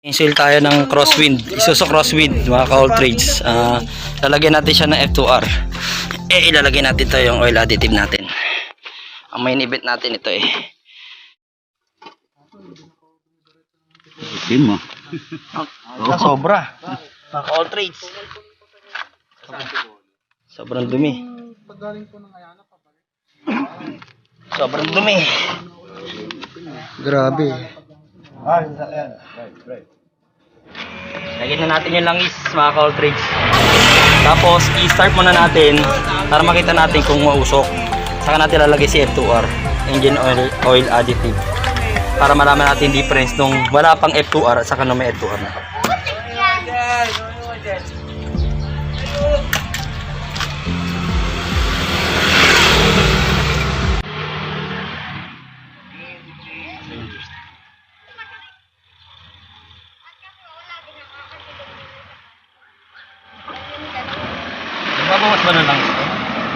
Install tayo ng crosswind, Isuzu crosswind mga ka-all trades. Lalagyan natin siya ng F2R. Ilalagay natin ito yung oil additive natin. Ang main event natin ito Itim mo. Sobra. Mga ka-all trades. Sobrang dumi. Sobrang dumi. Grabe. Lagyan na natin yung langis mga ka-all trades. Tapos i-start muna natin para makita natin kung mausok. Saka natin lalagay si F2R, engine oil additive, para malaman natin difference nung wala pang F2R at saka nung may F2R na. Babawas ba na lang ito?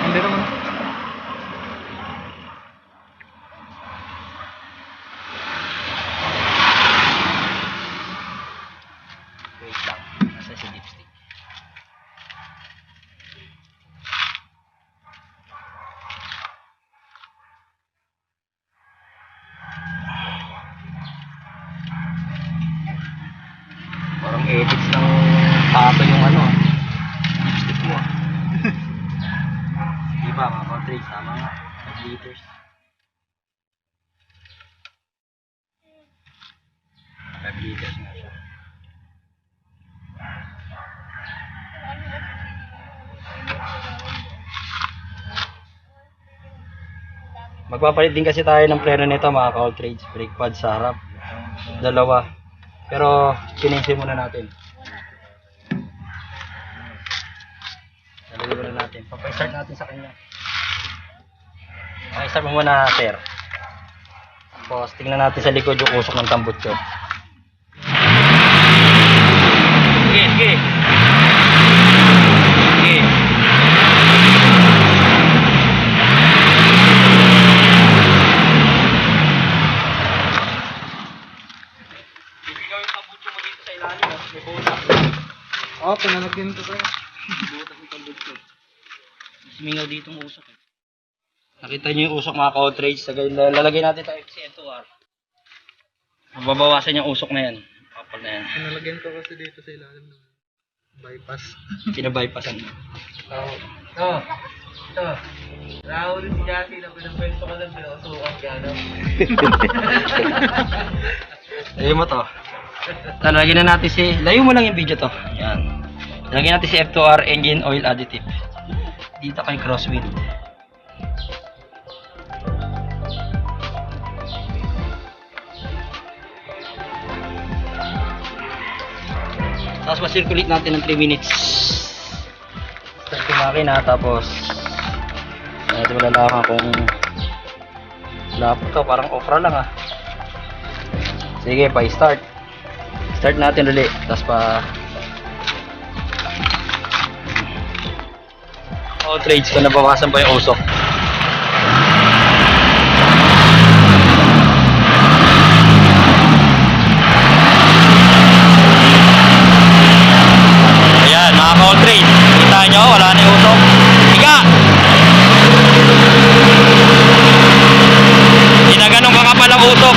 Hindi naman. Wait lang. Nasa si dipstick. Parang edits ng tato yung dipstick mo. Diba mga country, tama nga, 5 liters. 5 liters nga siya. Magpapalit din kasi tayo ng preno nito mga ka-all trades. Brake pad sa harap, dalawa. Pero pinensin muna natin. Lalagay muna natin. Papa-start natin sa kanya. Okay, start mo muna, sir. Tapos tingnan natin sa likod yung usok ng tambutso. Sige, sige. Sige. Ikaw yung tambutso mo dito sa ilalim. May butas. Oo, pinalagyan ko kayo. Butas ng tambutso. Sumingaw dito ang usok. Nakita nyo yung usok mga ka-all trades. Lalagay natin ito FC2R. Mababawasan yung usok na yan. Kapal na yan. Pinalagyan ko kasi dito sa ilalim ng bypass. Pinabypassan mo. Ito. Rahul si Jati na pinagpento ka lang pinausukan ka, no? Layo mo to. Lalagyan na natin layo mo lang yung video to. Yan. Lalagyan natin si F2R engine oil additive. Dito kay crosswind. Tapos ma-circulate natin ng 3 minutes. Start yung makina, tapos natin malalaman kung lapot to, parang okra lang Sige, pa-start. Start natin ulit, tapos all trades ko nabawasan pa yung usok. Ayan, mga ka-all trades, kita nyo, wala na yung usok. Higa! Hindi na ganun kakapal ang usok.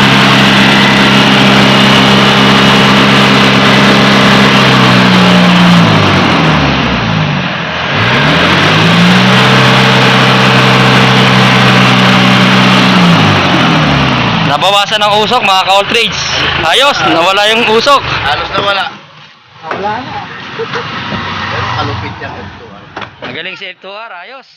Nabawasan ang usok mga ka-all trades. Ayos, nawala yung usok. Halos na wala. Wala na. Pero kalupit yan ito. Magaling si F2R, ayos.